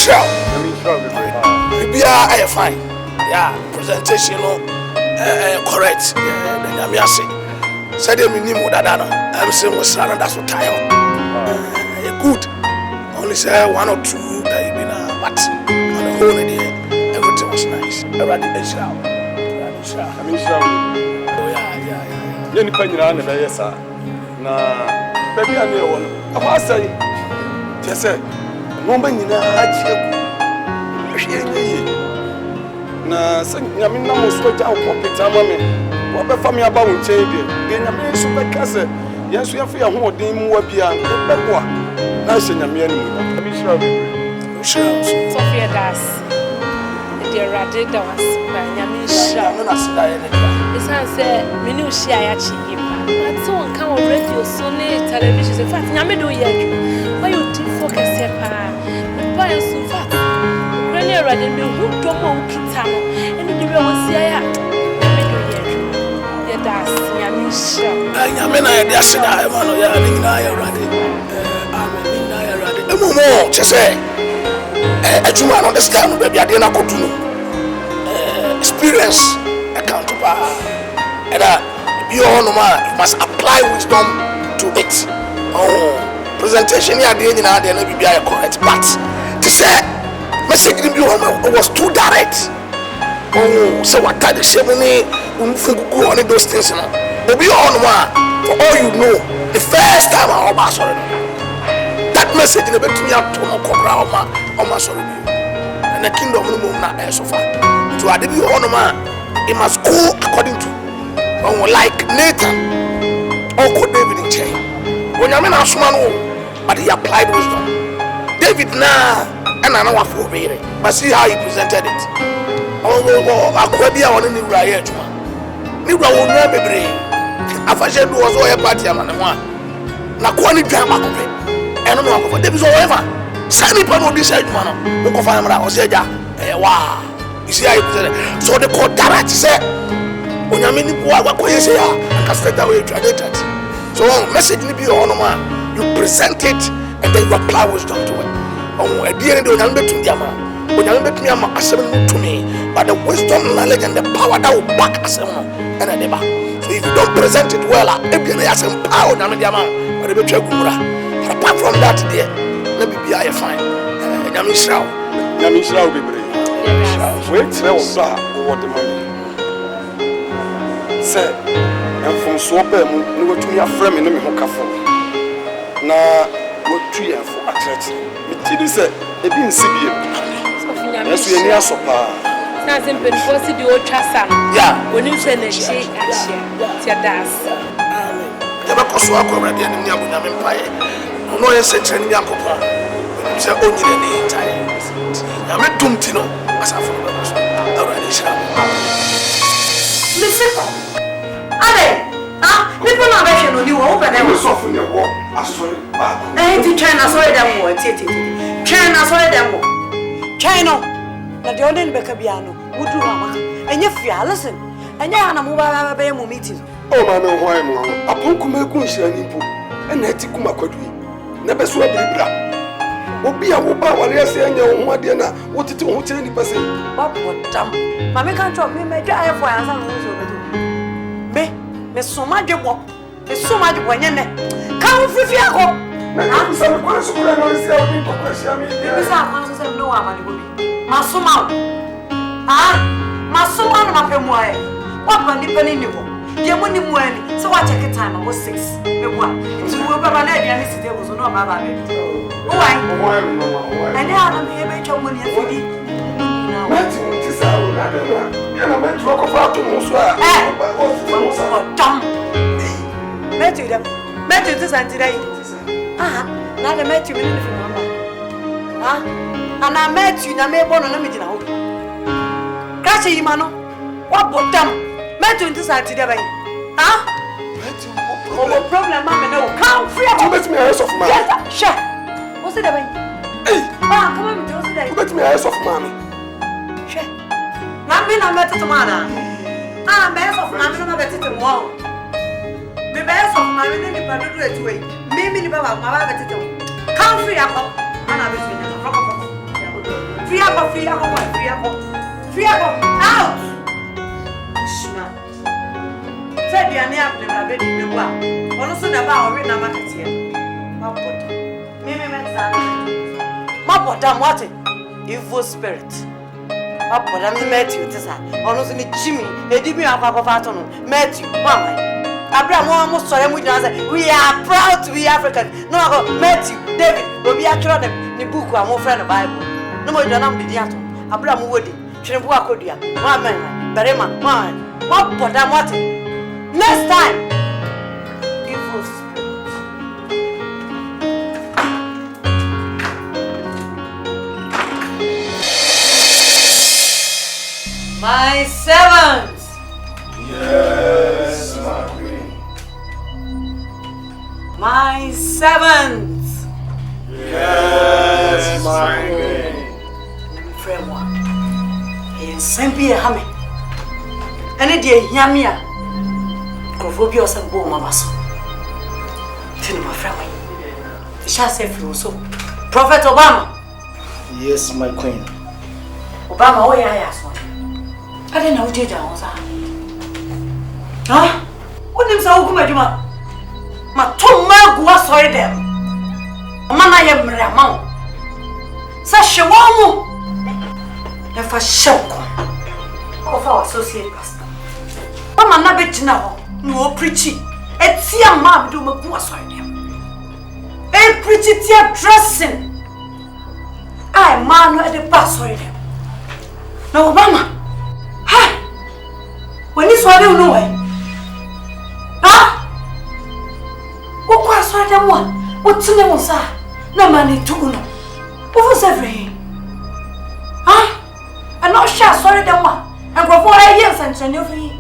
shout. I fine. Yeah, presentation correct. Yeah, I'm said you need that. I'm saying was that's what I good. Only say 1 or 2 that you been but on the whole day everything was nice. I read the shout. Oh yeah. You need to be yes sir. Na baby I know one. I say they say ngomba nyina achi na se nyame na mo so ja opopeta ma me wo be fa me aba wo nchen de nyame so be ka se yeso ya fa ya ho odin mu wa bia be bo na se nyame ani mu be shira Sophia das the rade da was ba nyame shira no na sida ye ne isan se me ni ohia ya chi yi but so on kan radio so ne television in fact nyame do ye adwu why you deep focus here pa but so fat really already me who do mo kita no enu de we was ya nyame do ye adwu ye das nyame shira nyame na ye de asida e ma no ya ni na ye rade amen na ye rade e mo chese adwuma no this time baby ade na kodu no experience accountable and you must apply wisdom to it. Presentation here na dey na bibia correct but to say message ni bi was too direct. So what kind of semini unfugu on those things no obi on ma for all you know the first time I oba sorry that message na betumi ato no kobra oma sorry and the kingdom no na so far to ade bi on ma it must go according to like Nathan or David in chain. When you mean but he applied wisdom. David na and I know what for really, but see how he presented it. Akwabia on the Raya Juma. Nigra will never be brave. Afashe was all a party among the one. Nakwani drama of it. And no for David however. Sani Pano decided man. Look of Amara or Seja. Wow. You see how he presented. So the court direct said. When you mean what you say, I can straight away translate it. So message ni be on man, you present it and then you apply wisdom to it. At the end of the day, when you make me to me, but the wisdom, knowledge, and the power that will back us and the back. So if you don't present it well, if you have some power, but apart from that, there, maybe be I fine. Yamisha will be brave. Wait, what the money. Say, and from Swapem, no to me a friend in the Hokafo. Now, what 3 and 4 at church? It said, it didn't see you. Yes, we are near Sopa. Nothing but was the old Chassa. Yeah, when you send a shake and share, das. Never cost work already in the Yabunan Empire. No, I said, Yanko. Say, only the day time. I'm a Tumtino, as I follow. Already shall. Listen. People are mentioning on you open and soften your walk. I saw it. China saw them more. China saw them more. China, the Jordan Beccabiano, would do Mama. And you fear, listen. And you are a mobile meeting. Oh, I know why I'm wrong. Upon Kumakunshi and Impo and Netikuma could we never saw a bibra. Will be a woba while you're saying your own dinner. What it won't tell any person. But what damn. Mamma can't drop me, my drive for answer. There's so much work. There's so much when you come free. I'm so close to no one. Masuma. Masuma, my family. What one depending you? You money money. So I check a time. I was 6. The one. So we were by the there was no my baby. Why? And now I'm here to money for you. I'm meant to walk about to Moswa. Met you, met you this and today. Now I met you in the number. And I met you, I made one on a meeting. Catch him, Mano. What bottom? Met you in this and today. No problem, Mamma. No, come free. You met me a house of man. Sure. What's it about? Hey, come on, you met me a house of mommy. Sure. Mammy, I met it tomorrow. Best of Mammy, I met it tomorrow. The best of Mammy, then you better do it way. Maybe the Baba, my baby, come free up. And I was in the Free up, out! Shma. Said the name of the baby, me wa. Also, the bar or in a market here. My bottom. My bottom, what? Evil spirit. My bottom, Matthew, this one. Honestly, Jimmy, a demi of Papa Faton, Matthew, Mama. Abraham almost saw him with us. We are proud to be African. No, Matthew, David, will be actually the book or more friend of Bible. No more than I'm the Diaton. Abraham Woody, Chimboa Kodia, one man, Berema, one. What bottom, what? Next time, evil spirit. My servants. Yes, my queen. My servants. Yes, my queen. Friend one. In Saint-Pierre Hammy. Any day, Yamia. Crofobia and Bo Mamaso. Tell my friend. Shall say so. Prophet Obama. Yes, my queen. Obama, where I asked one. I didn't know what you did. Huh? What name's Ogumajuma? My two magua sorry them. Mamma, I am Ramon. Such a woman. If I shall of our associate pastor. Mamma, not bet now. No preaching. It's your mom do my go sorry them. A pretty tear dressing. I man at the bus sorry them. No, Mama. Hi. When this one don't know it. Huh? What was sorry them one? What's the name, sir? No money to know. What was everything? Huh? I'm not sure sorry them one. And for 4 years and send you for you.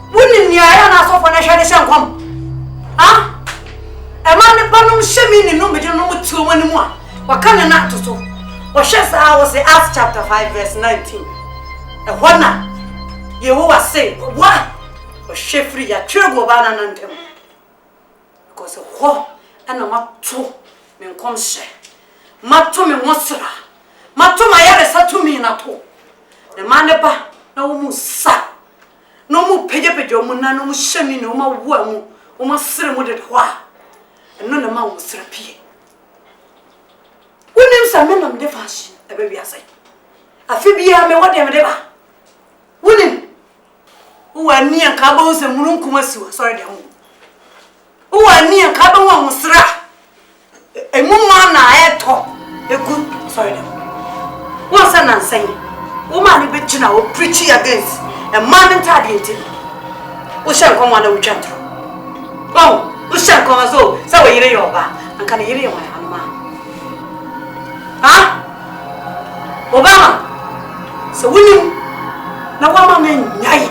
Wouldn't you ask for a shady come? Huh? A man in Panum Shemini no matter no 2 1. What can I not to so? Or just I was the Acts chapter 5, verse 19. A wonder you was say, what? Or Sheffrey, a terrible banana and them. Because a war and a matto men come share. Matto me monster. Matto my ever to me in a toe. The manaba no musa. No more pejo muna no shemi no more worm, or my ceremony wa. And none of my was repeat. When names are men of the fashion, a baby I say. A fibia me what them ever. Women who are near Cabos and Murunkumasu, sorry, the home. Who are near Cabon Musra. A woman I talk. A good, sorry, them. What's an answer? Woman, a bitch now, preaching against a man and tardy. We shall come on the gentle. Oh, we shall come as though, so we hear your back and can hear your man. Huh? Obama, so winning. Now, one man, yay.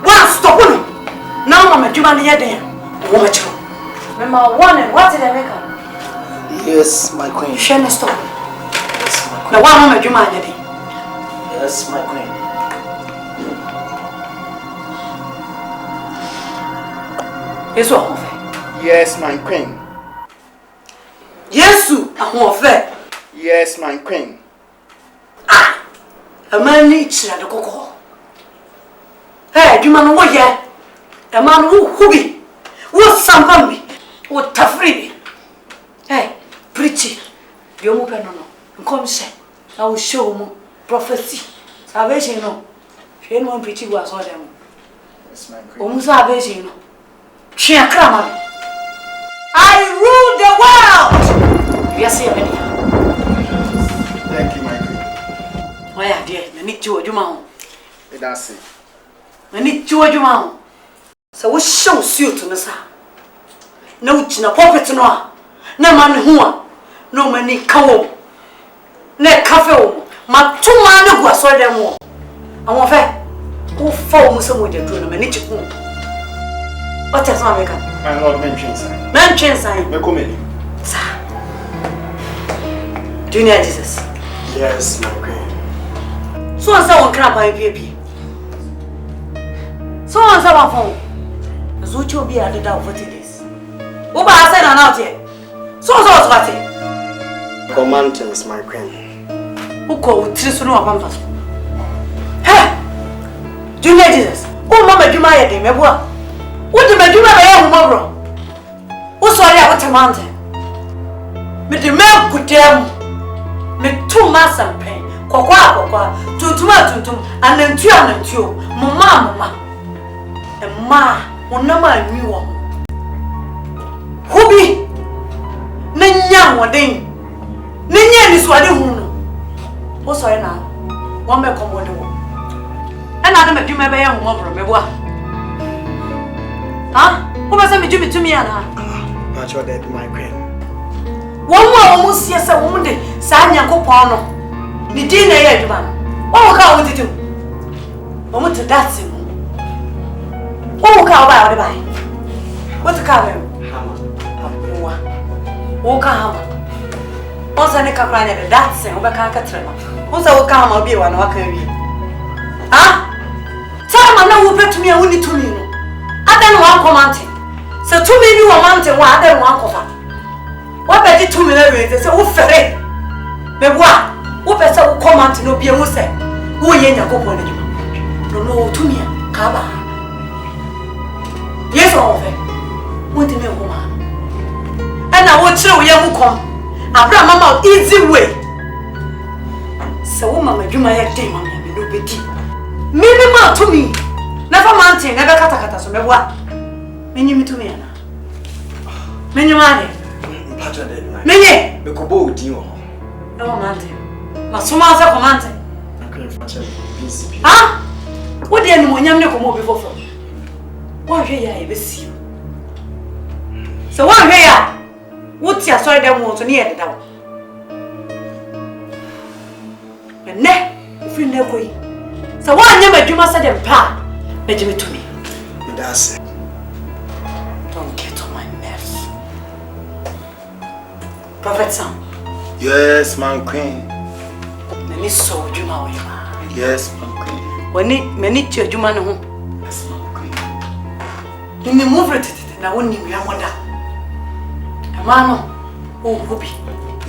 One stop on. Now, Mamma, you want to hear them. Watch you. Remember one and what did I make her? Yes, my queen. Shame stop. Yes, my queen. Now, one moment, you mind it. Yes, my queen. Yes, what? Yes, my queen. Yes, you are fair. Yes, my queen. Ah, a man needs to go. Hey, you man, what yet? A man who be? What's some me? What tough free? Hey, preaching. You move no. Come say. I will show you prophecy. Salvation, no. She ain't one preaching was all them. Yes, my queen. Almost salvation, no. She a cram. I rule the world. Yes, sir. Thank you, my queen. Oh, yeah, dear. I need you, man. That's it. I need you, man. So we show suit to us. No, China puppet no. No man who no money cow. Ne cafe. My 2 man who was all them more. I want fair. Who fall some with the drone? I need you. What is my maker? My lord, mention sign. Mention sign. Me come in. Sir. Do you know Jesus? Yes, my queen. So and so one crap I baby. So and so one phone. As what you be at the down for days. Oba I said an out here. So and so what's what? Commandments, my queen. Uko utirisu no apampa so. Hey! Junior Jesus. O mama dwuma ye de meboa. Wo de madwuma ba ye homobro. Wo so ya wo temante. Me de me kudem. Me tu masampen. Kokwa tuntum anantuo mama emma wonama anwi wo hobi nanya woden nanya ni so ade hu no wo so na wo me komode wo na madwuma be ye homobro meboa ha wo ba se me dwumi tumi ana Not sure that my queen. wo mu sie se wo mu de sa nyankopon no ni din na ye adwuma no wo ka wo titu wo mu to that sim wo ka ba wo ba what ka ba hamwa wo ka hama wo sa ne ka kra ne that sim wo ba ka trema wo sa wo ka hama obi wa na wa ka wi ha sama na wo petumi a woni tumi no adan wa komante se tumi bi wo mante wa adan wa kofa wo be di tumi na wi se wo fere beboa wo pese wo comment no bia wo se wo ye nyakopon na djuma no tumia ka ba yeso wo fe wo ti me ko ma ana wo kire wo ye mu kom abra mama easy way se wo mama djuma ye dey mama me no beti minima tumi na fa mountain na be kata so meboa menyi mitumi ana menyi mane Mpacho de my. menyi Me ko bo odi wo. no mountain ma suma za komante My queen mpacho BCP. ha wo de ni monyam ne komo bi fofo wo hwe ya e besi so wo hwe ya wo ti asori de mo to ne ye deda wo ne fi ne koyi so wo anya madwuma sa de mpa na jimi to me That's it. don't get on my nerves prophet Sam Yes, my queen. na ni so dwuma wo ya Yes, my queen. wani mani ti dwuma ne ho Yes, my queen. ni mu vrete na woni mi amoda amano o hobi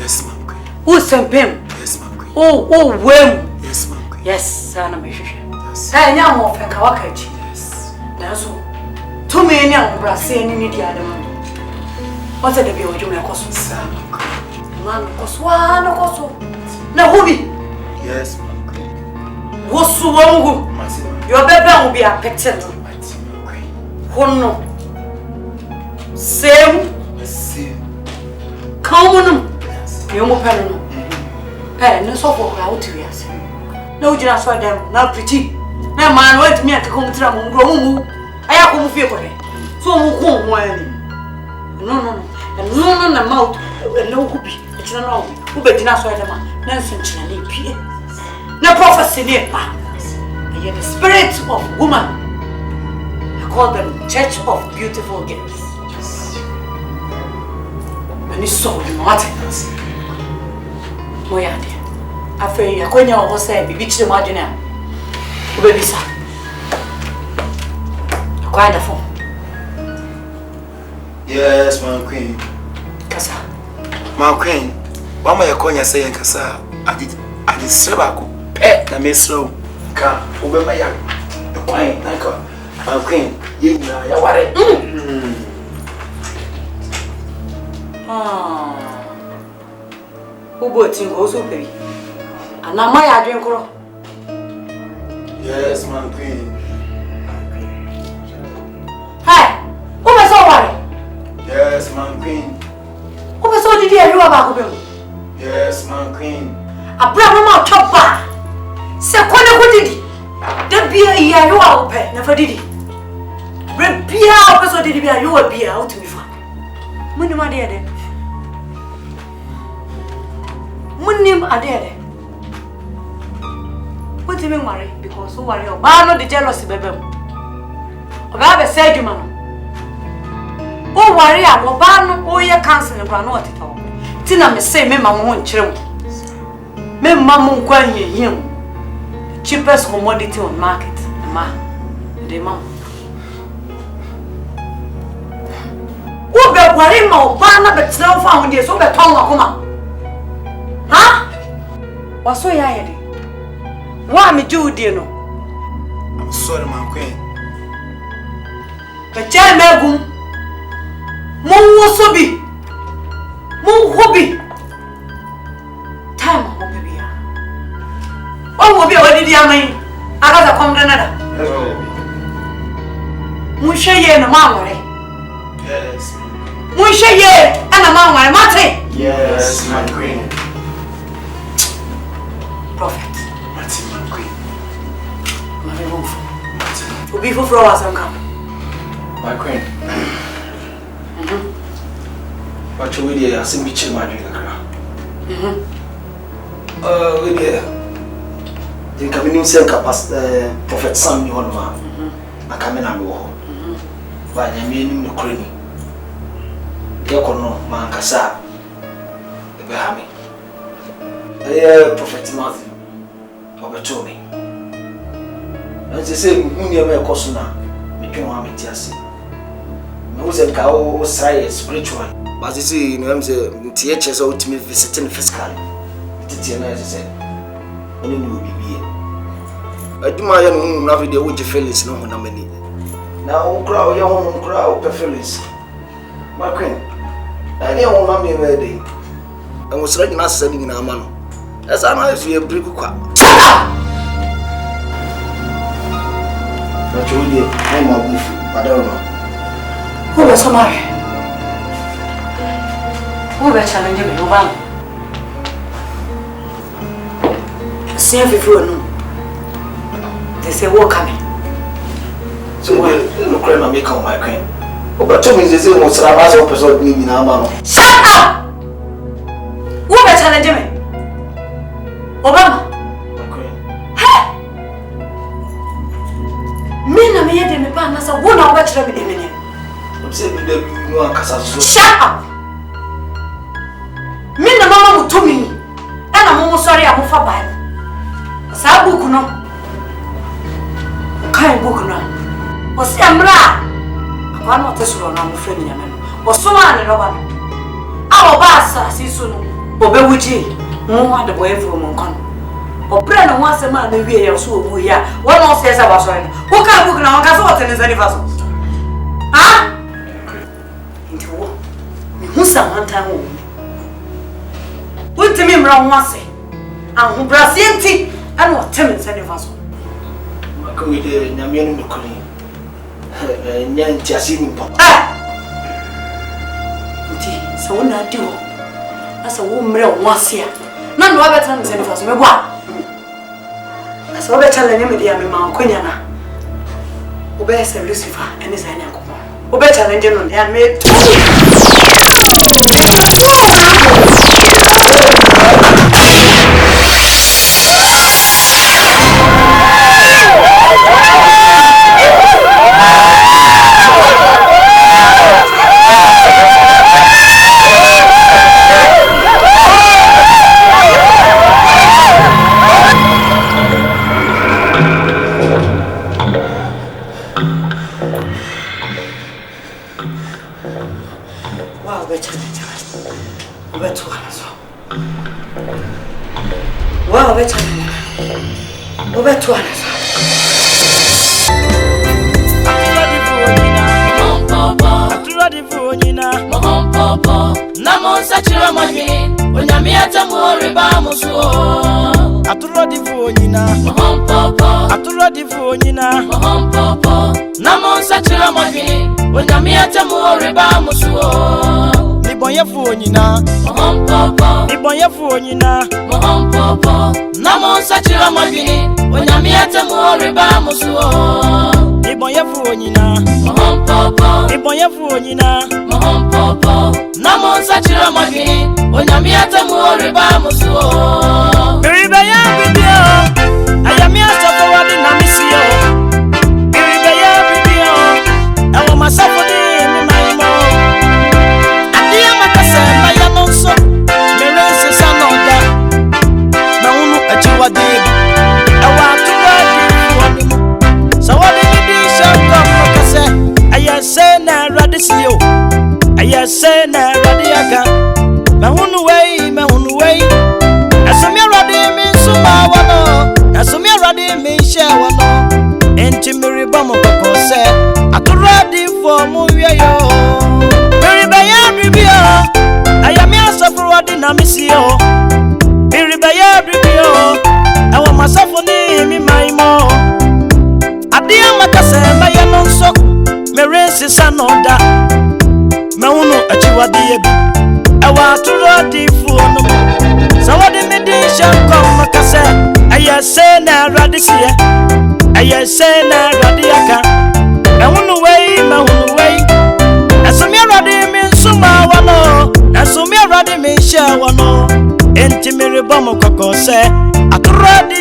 Yes, my queen. o sempem Yes, my queen. o wem Yes, my queen. yes sana me hwehwe Yes. nya mo fe ka wakachi Yes. na so to me ni ambra se ni di adam what's the be ojo me koso man koso na hobi Yes, my queen. wo su wangu yo bebe an bi apete no My queen. hono sem See. kamunum yo mo pele no no so for how to yes na ujira so dem na preach na man wait me at come tira mo ngro mu aya ko mu fie ko he so mu ko ho ani no na mouth no kubi etina no u be dina so dem na nsin china na pie na prophecy ne pa the spirit of woman. I call them Church of Beautiful Girls. And it's so dramatic. Moya dear. I feel you're going to go say, be bitch the margin. Baby, sir. You're quite a phone. Yes, my queen. Kasa. My queen. Mama yakonya say kasa. I did slabako. Pet na me slow. Ka ube maya. The queen, naka. My queen. Yina ya ware. Ubo tingo so baby. Ana maya adwen kro. Yes, my queen. Hey, ube so ware. Yes, my queen. Ube so didi e ruwa ba ko be. Yes, my queen. Abra mama chopa. Se kone ko didi. Da bia iya ruwa ope na fa didi. Bre bia ope so didi bia ruwa bia o tumi fa. Muni ma de. Munim adere. What do you mean worry? Because who worry? Ba no the jealousy bebem. Oba be say djuma no. O worry abo ba no o ye cancel no no otito. Ti na me say me ma mo nkire mo. Me ma mo nkwa hihim. Cheapest commodity on market. Ma. De ma. O be worry ma o ba na be tira fa ho de so be ton akoma. Ha? Was so yadi. Why me Judy no? I'm sorry, my queen. But Jan Magum Mosobi Mo hobby. Time will be here. What will be already the army? I got a condemned. Musha ye and a mamma. Yes. Musha ye and a mamma, Mate. Yes, my queen. Prophet. Martin, my queen. My wolf. To be for flowers and come. My queen. But you will see me chill my drink. We did. The coming say Prophet Sam, you want man. I come in and go. But I mean, no cranny. Yakono, man, Cassa. The Bahami. Prophet Matthew. Over to me. As they say, Munia Cosuna, between one with Yassi. Moses Cow was spiritual. But they say, you know, I'm the THS ultimate visiting physically. It's as I said. Only will be here. I do my own love the way feelings no one many. Now, crowd your own crowd of feelings. My queen, I know mammy ready. I was ready not sending in our man. As I know, you a brick. Shut up! But you will I'm a wolf, I don't know. Who was somebody? Who was challenging me? Obama. See if you know. They say, what coming? So, look, I make on my queen. But to me, they say, what's the last episode me in our man? Shut up! Who was challenging me? Obama. Hey! Me na me yede me pa na sa wo na wo betre me de me ne. I'm saying you know Kasa so. Shut up! Me na mama mutumi. E na mo sorry amofa Bible. Sa book no. Kai book no. O si amra. Akwa no tesuro na mo frɛ me nyame no. O so ma ne roba no. A wo ba sa sisu no. Obewuji. Mo ade boy fo mo nkan. Obre no wasema na wie ya so owu ya. Wo no se sa wasori no. Wo ka book na wanka so otene zani faso. Ah? Nti wo. Mi hu sa mantan wo. Wontimi mra ho ase. Ahu brasienti ana oteme zani faso. Maka we de nyame no koni. Nya ntiase ni papa. Ah! Nti so na di wo. Asa wo mra ho ase a. Na no abeta no zani faso mebo a. Asa wo be challenge me dia me ma konya na. Wo be se Lucifer ene zani akoma. Wo be challenge no dia me. Say na radiaka, mahunu way, asomya Adiifuo mu yo. Biribaya ribio. Ayami asafro na misio. Biribaya ribio. Awa masafo ni mi maimo. Adia makase maye nonso. Merensi sanoda. Mauno achiwadi ebi. Awa Adiifuo no. Sawadi medisha kom makase. Aya se na radisiye. Aya se na radiaka. Mahunu way. Asumi radi min suma wano. Asumi radi min sha wano. Enti miri bomo kokose. Atradi